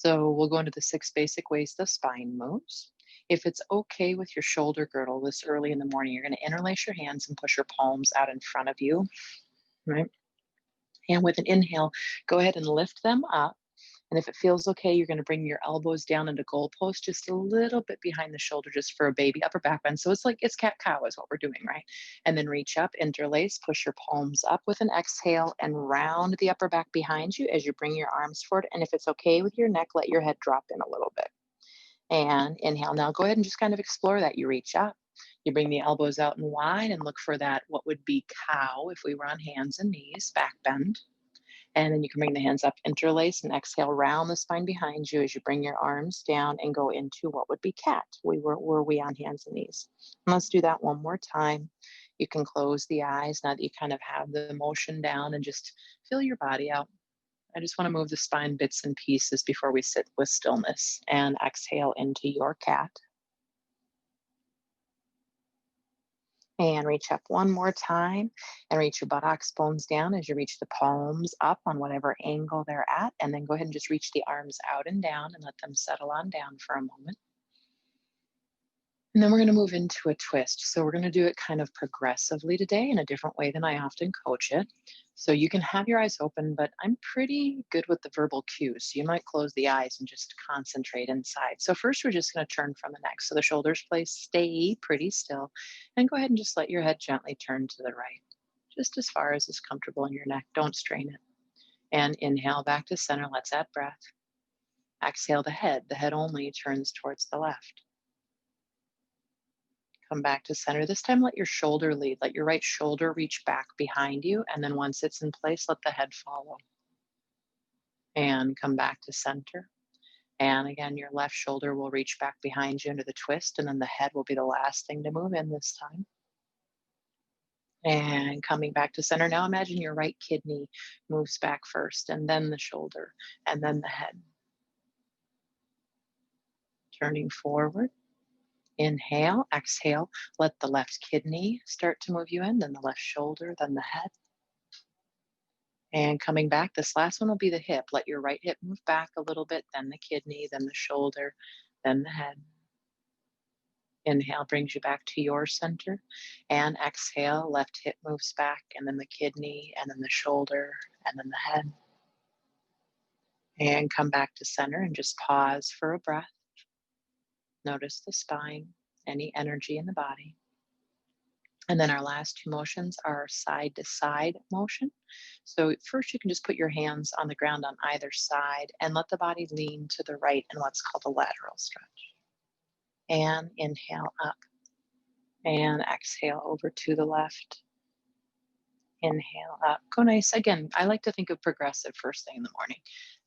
So we'll go into the 6 basic ways the spine moves. If it's okay with your shoulder girdle this early in the morning, you're going to interlace your hands and push your palms out in front of you, right? And with an inhale, go ahead and lift them up. And if it feels okay, you're going to bring your elbows down into goalpost just a little bit behind the shoulder, just for a baby upper back bend. So it's like it's cat cow is what we're doing, right? And then reach up, interlace, push your palms up with an exhale, and round the upper back behind you as you bring your arms forward. And if it's okay with your neck, let your head drop in a little bit. And inhale. Now go ahead and just kind of explore that. You reach up, you bring the elbows out and wide and look for that, what would be cow if we were on hands and knees, back bend. And then you can bring the hands up, interlace, and exhale, round the spine behind you as you bring your arms down and go into what would be cat. Were we on hands and knees? And let's do that one more time. You can close the eyes now that you kind of have the motion down and just feel your body out. I just want to move the spine bits and pieces before we sit with stillness, and exhale into your cat. And reach up one more time and reach your buttocks bones down as you reach the palms up on whatever angle they're at. And then go ahead and just reach the arms out and down and let them settle on down for a moment. And then we're going to move into a twist. So we're going to do it kind of progressively today in a different way than I often coach it. So you can have your eyes open, but I'm pretty good with the verbal cues. So you might close the eyes and just concentrate inside. So first we're just going to turn from the neck. So the shoulders stay pretty still, and go ahead and just let your head gently turn to the right, just as far as is comfortable in your neck. Don't strain it. And inhale back to center. Let's add breath. Exhale the head. The head only turns towards the left. Come back to center. This time, let your shoulder lead. Let your right shoulder reach back behind you. And then once it's in place, let the head follow. And come back to center. And again, your left shoulder will reach back behind you into the twist. And then the head will be the last thing to move in this time. And coming back to center. Now imagine your right kidney moves back first, and then the shoulder, and then the head. Turning forward. Inhale, exhale, let the left kidney start to move you in, then the left shoulder, then the head. And coming back, this last one will be the hip. Let your right hip move back a little bit, then the kidney, then the shoulder, then the head. Inhale brings you back to your center. And exhale, left hip moves back, and then the kidney, and then the shoulder, and then the head. And come back to center and just pause for a breath. Notice the spine, any energy in the body. And then our last two motions are side to side motion. So first you can just put your hands on the ground on either side and let the body lean to the right in what's called a lateral stretch. And inhale up. And exhale over to the left. Inhale up. Go nice. Again, I like to think of progressive first thing in the morning.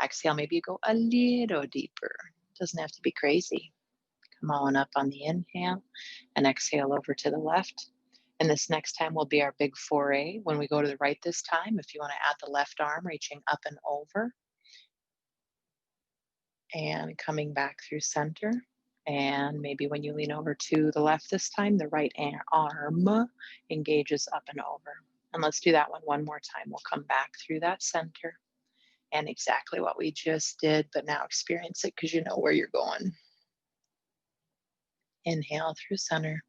Exhale, maybe you go a little deeper. Doesn't have to be crazy. Come on up on the inhale and exhale over to the left. And this next time will be our big foray. When we go to the right this time, if you want to add the left arm, reaching up and over. And coming back through center. And maybe when you lean over to the left this time, the right arm engages up and over. And let's do that one more time. We'll come back through that center. And exactly what we just did, but now experience it because you know where you're going. Inhale through center.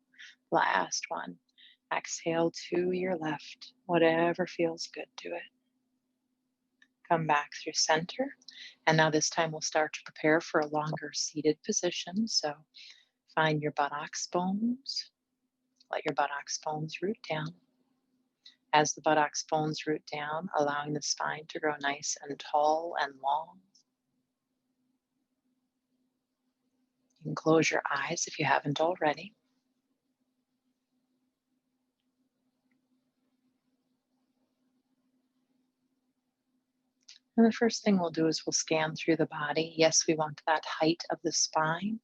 Last one. Exhale to your left. Whatever feels good, do it. Come back through center. And now this time we'll start to prepare for a longer seated position. So find your buttocks bones. Let your buttocks bones root down. As the buttocks bones root down, allowing the spine to grow nice and tall and long. You can close your eyes if you haven't already. And the first thing we'll do is we'll scan through the body. Yes, we want that height of the spine,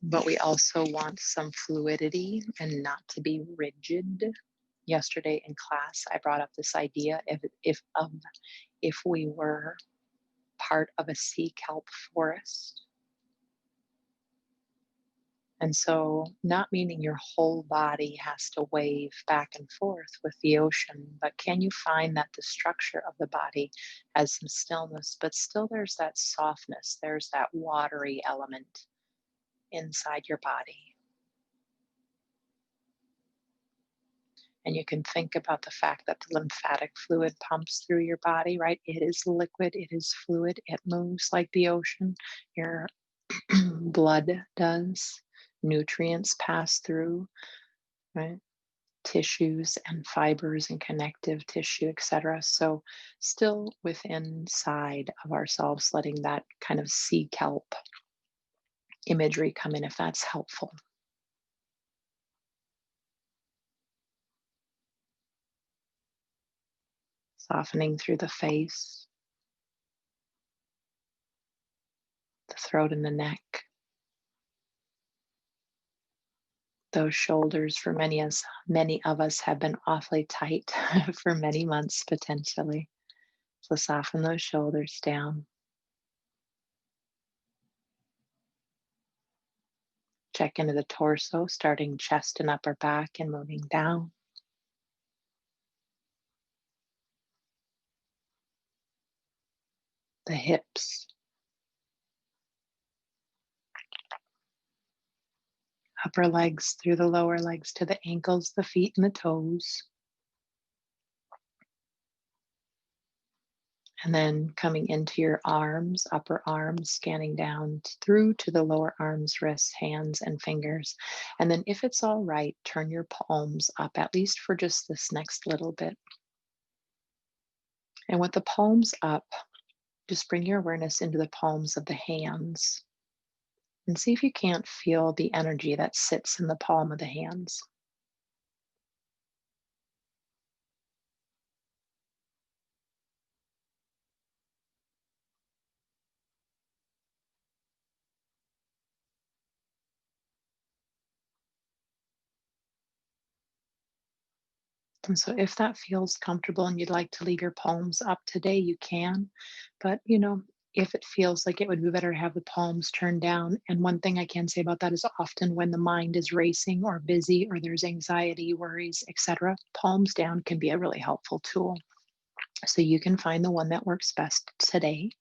but we also want some fluidity and not to be rigid. Yesterday in class, I brought up this idea if we were part of a sea kelp forest. And so, not meaning your whole body has to wave back and forth with the ocean, but can you find that the structure of the body has some stillness, but still there's that softness, there's that watery element inside your body? And you can think about the fact that the lymphatic fluid pumps through your body, right? It is liquid, it is fluid, it moves like the ocean. Your blood does, nutrients pass through, right? Tissues and fibers and connective tissue, etc. So, still within side of ourselves, letting that kind of sea kelp imagery come in if that's helpful. Softening through the face, the throat, and the neck. Those shoulders for many of us have been awfully tight for many months potentially. So soften those shoulders down. Check into the torso, starting chest and upper back and moving down. The hips, upper legs through the lower legs to the ankles, the feet, and the toes. And then coming into your arms, upper arms, scanning down through to the lower arms, wrists, hands, and fingers. And then, if it's all right, turn your palms up, at least for just this next little bit. And with the palms up, just bring your awareness into the palms of the hands and see if you can't feel the energy that sits in the palm of the hands. And so, if that feels comfortable and you'd like to leave your palms up today, you can. But, if it feels like it would be better to have the palms turned down. And one thing I can say about that is often when the mind is racing or busy or there's anxiety, worries, etc., palms down can be a really helpful tool. So, you can find the one that works best today.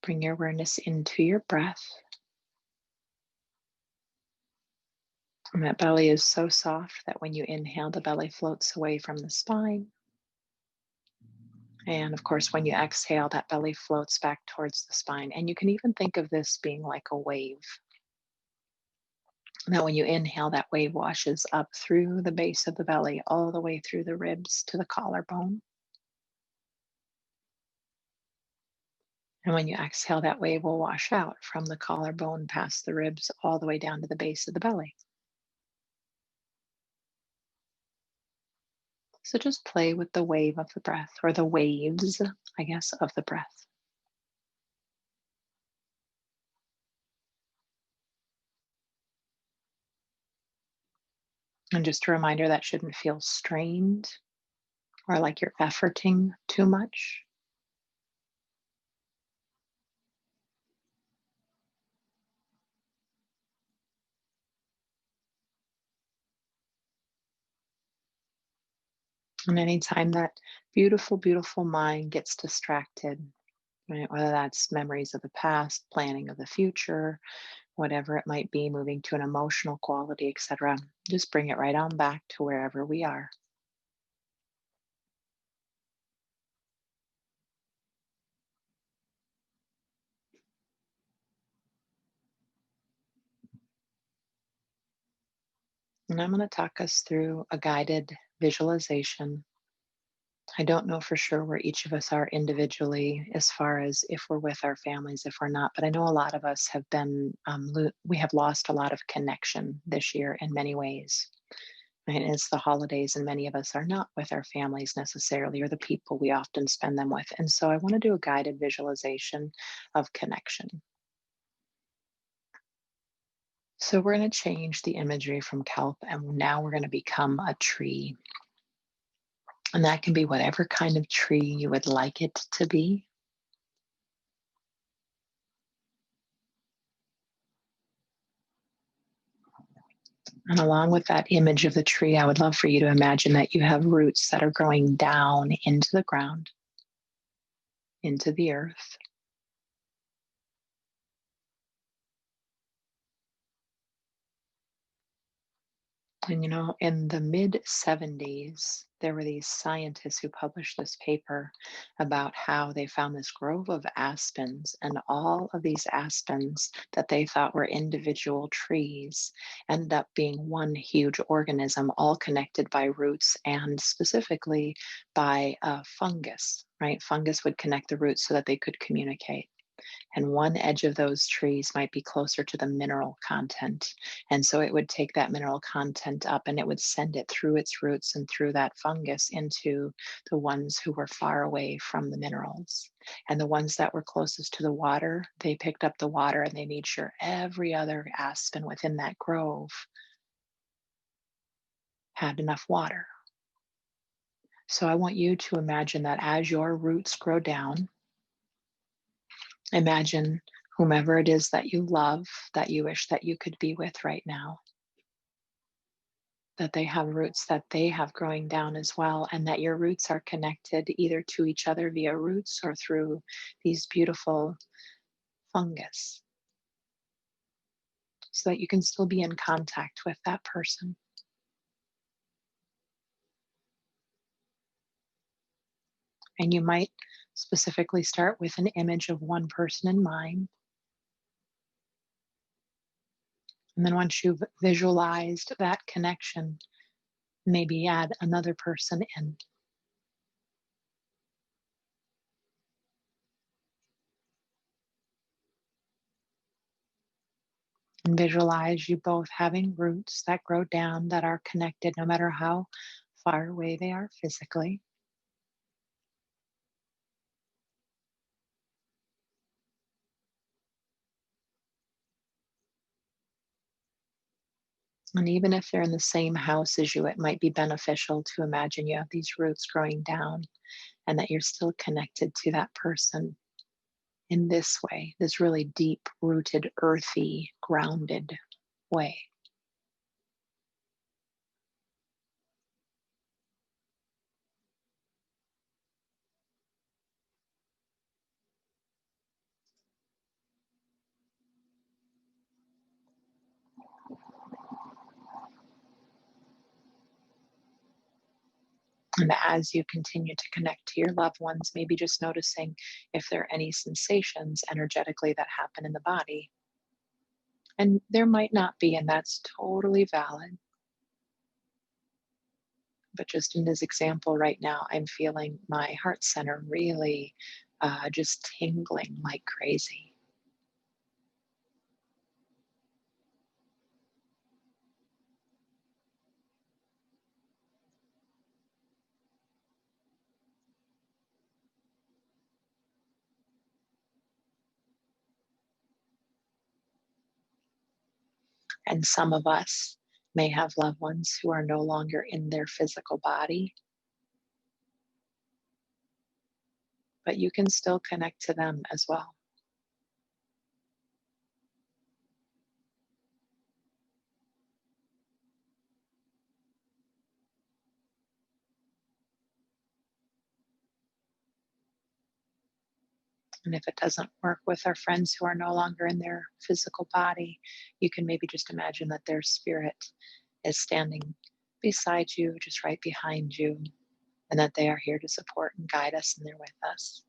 Bring your awareness into your breath. And that belly is so soft that when you inhale, the belly floats away from the spine. And of course, when you exhale, that belly floats back towards the spine. And you can even think of this being like a wave. Now, when you inhale, that wave washes up through the base of the belly, all the way through the ribs to the collarbone. And when you exhale, that wave will wash out from the collarbone past the ribs, all the way down to the base of the belly. So just play with the wave of the breath, or the waves, I guess, of the breath. And just a reminder that shouldn't feel strained or like you're efforting too much. And anytime that beautiful, beautiful mind gets distracted, right, whether that's memories of the past, planning of the future, whatever it might be, moving to an emotional quality, etc., just bring it right on back to wherever we are. And I'm going to talk us through a guided visualization. I don't know for sure where each of us are individually as far as if we're with our families, if we're not, but I know a lot of us have we have lost a lot of connection this year in many ways. Right? It's the holidays, and many of us are not with our families necessarily or the people we often spend them with. And so I want to do a guided visualization of connection. So we're going to change the imagery from kelp, and now we're going to become a tree. And that can be whatever kind of tree you would like it to be. And along with that image of the tree, I would love for you to imagine that you have roots that are growing down into the ground, into the earth. And in the mid 70s, there were these scientists who published this paper about how they found this grove of aspens, and all of these aspens that they thought were individual trees ended up being one huge organism, all connected by roots and specifically by fungus, right? Fungus would connect the roots so that they could communicate. And one edge of those trees might be closer to the mineral content. And so it would take that mineral content up and it would send it through its roots and through that fungus into the ones who were far away from the minerals. And the ones that were closest to the water, they picked up the water and they made sure every other aspen within that grove had enough water. So I want you to imagine that as your roots grow down, imagine whomever it is that you love, that you wish that you could be with right now, that they have roots that they have growing down as well, and that your roots are connected either to each other via roots or through these beautiful fungus, so that you can still be in contact with that person. And you might specifically start with an image of one person in mind. And then once you've visualized that connection, maybe add another person in. And visualize you both having roots that grow down, that are connected no matter how far away they are physically. And even if they're in the same house as you, it might be beneficial to imagine you have these roots growing down and that you're still connected to that person in this way, this really deep rooted, earthy, grounded way. And as you continue to connect to your loved ones, maybe just noticing if there are any sensations energetically that happen in the body. And there might not be, and that's totally valid. But just in this example right now, I'm feeling my heart center really just tingling like crazy. And some of us may have loved ones who are no longer in their physical body, but you can still connect to them as well. And if it doesn't work with our friends who are no longer in their physical body, you can maybe just imagine that their spirit is standing beside you, just right behind you, and that they are here to support and guide us and they're with us.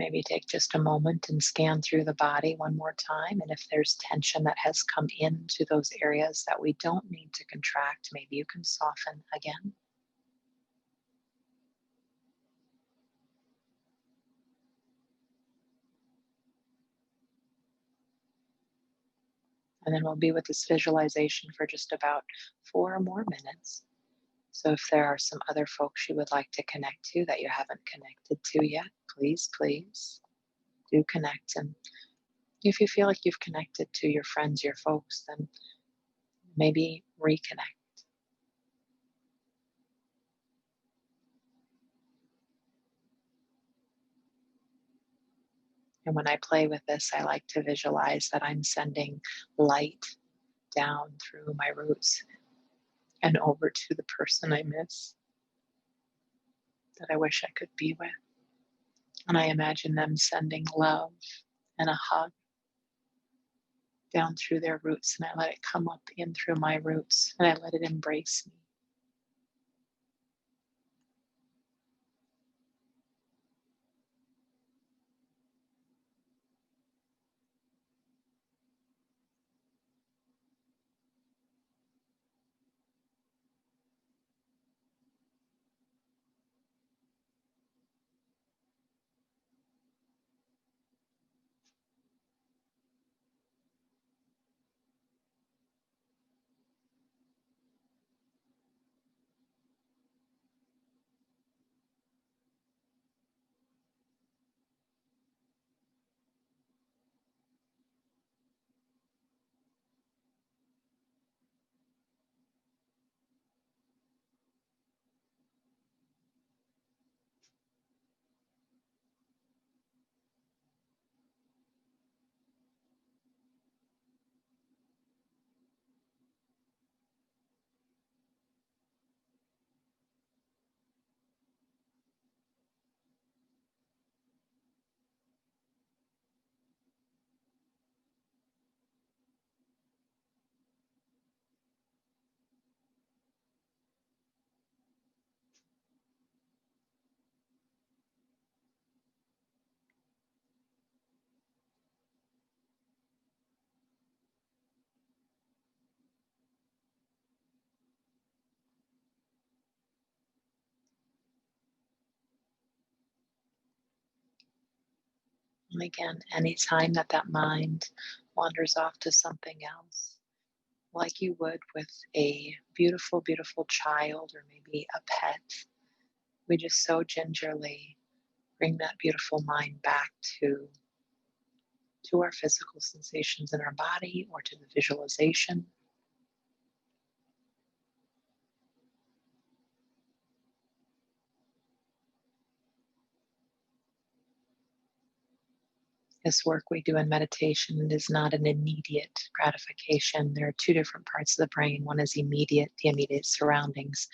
Maybe take just a moment and scan through the body one more time. And if there's tension that has come into those areas that we don't need to contract, maybe you can soften again. And then we'll be with this visualization for just about 4 more minutes. So if there are some other folks you would like to connect to that you haven't connected to yet, please, please do connect. And if you feel like you've connected to your friends, your folks, then maybe reconnect. And when I play with this, I like to visualize that I'm sending light down through my roots and over to the person I miss that I wish I could be with. And I imagine them sending love and a hug down through their roots. And I let it come up in through my roots and I let it embrace me. And again, anytime that that mind wanders off to something else, like you would with a beautiful, beautiful child or maybe a pet, we just so gingerly bring that beautiful mind back to our physical sensations in our body or to the visualization. This work we do in meditation is not an immediate gratification. There are two different parts of the brain. One is immediate, the immediate surroundings.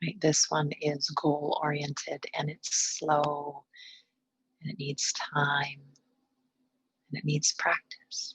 Right? This one is goal oriented and it's slow and it needs time and it needs practice.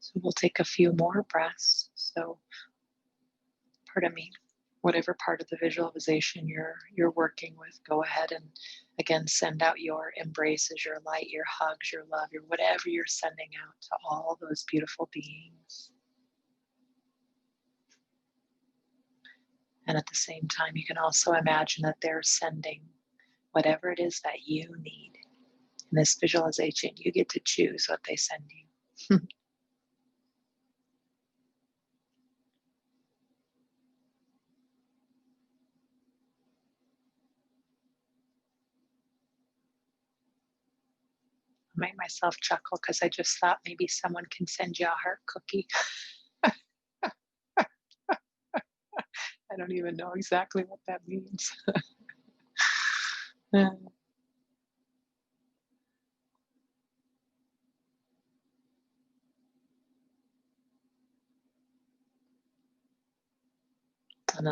So we'll take a few more breaths. So, pardon me, whatever part of the visualization you're working with, go ahead and again send out your embraces, your light, your hugs, your love, your whatever you're sending out to all those beautiful beings. And at the same time, you can also imagine that they're sending whatever it is that you need. In this visualization, you get to choose what they send you. I made myself chuckle because I just thought maybe someone can send you a heart cookie. I don't even know exactly what that means.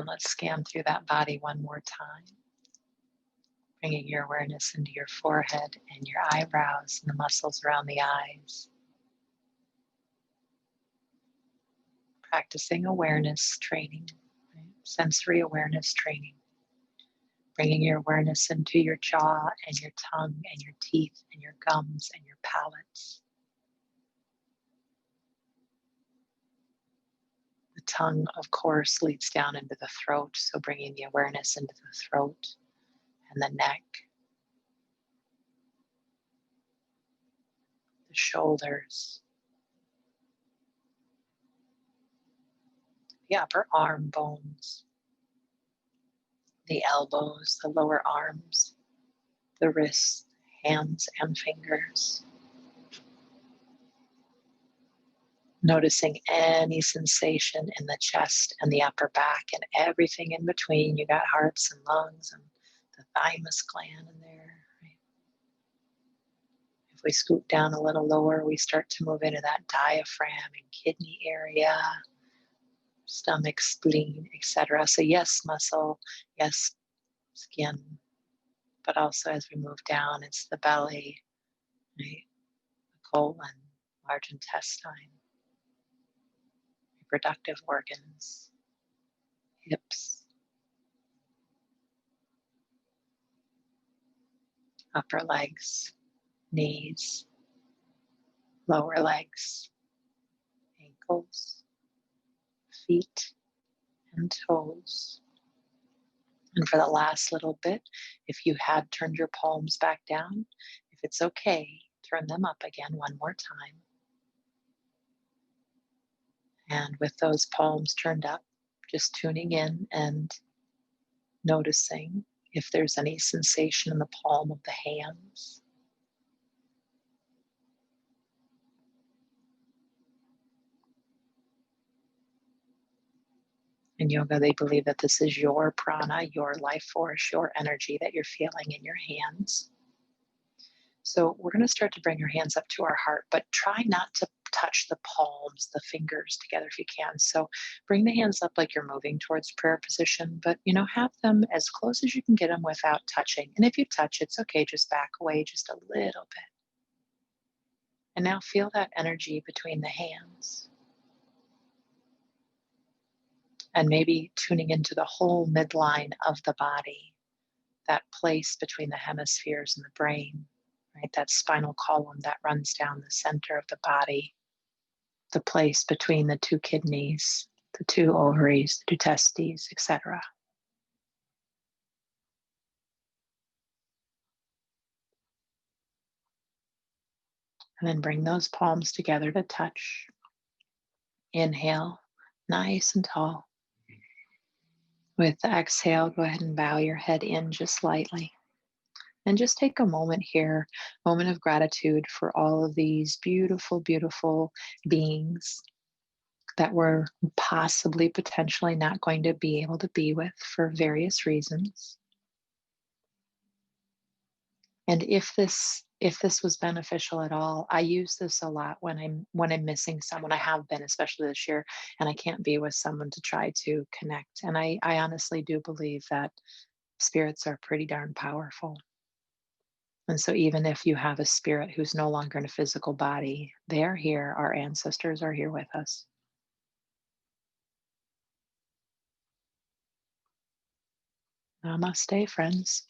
let's scan through that body one more time, bringing your awareness into your forehead and your eyebrows and the muscles around the eyes. Practicing awareness training, right? Sensory awareness training. Bringing your awareness into your jaw and your tongue and your teeth and your gums and your palates. The tongue, of course, leads down into the throat, so bringing the awareness into the throat and the neck, the shoulders, the upper arm bones, the elbows, the lower arms, the wrists, hands, and fingers. Noticing any sensation in the chest and the upper back and everything in between. You got hearts and lungs and the thymus gland in there. Right? If we scoot down a little lower, we start to move into that diaphragm and kidney area, stomach, spleen, etc. So yes, muscle, yes, skin, but also as we move down, it's the belly, right? The colon, large intestine, reproductive organs, hips, upper legs, knees, lower legs, ankles, feet, and toes. And for the last little bit, if you had turned your palms back down, if it's okay, turn them up again one more time. And with those palms turned up, just tuning in and noticing if there's any sensation in the palm of the hands. In yoga, they believe that this is your prana, your life force, your energy that you're feeling in your hands. So we're going to start to bring your hands up to our heart, but try not to touch the palms, the fingers together if you can. So bring the hands up like you're moving towards prayer position, but have them as close as you can get them without touching. And if you touch, it's okay, just back away just a little bit. And now feel that energy between the hands. And maybe tuning into the whole midline of the body, that place between the hemispheres and the brain, right? That spinal column that runs down the center of the body, the place between the two kidneys, the two ovaries, the two testes, etc. And then bring those palms together to touch. Inhale, nice and tall. With the exhale, go ahead and bow your head in just slightly. And just take a moment here, moment of gratitude for all of these beautiful, beautiful beings that we're possibly, potentially not going to be able to be with for various reasons. And if this was beneficial at all, I use this a lot when I'm missing someone. I have been, especially this year, and I can't be with someone to try to connect. And I honestly do believe that spirits are pretty darn powerful. And so even if you have a spirit who's no longer in a physical body, they're here. Our ancestors are here with us. Namaste, friends.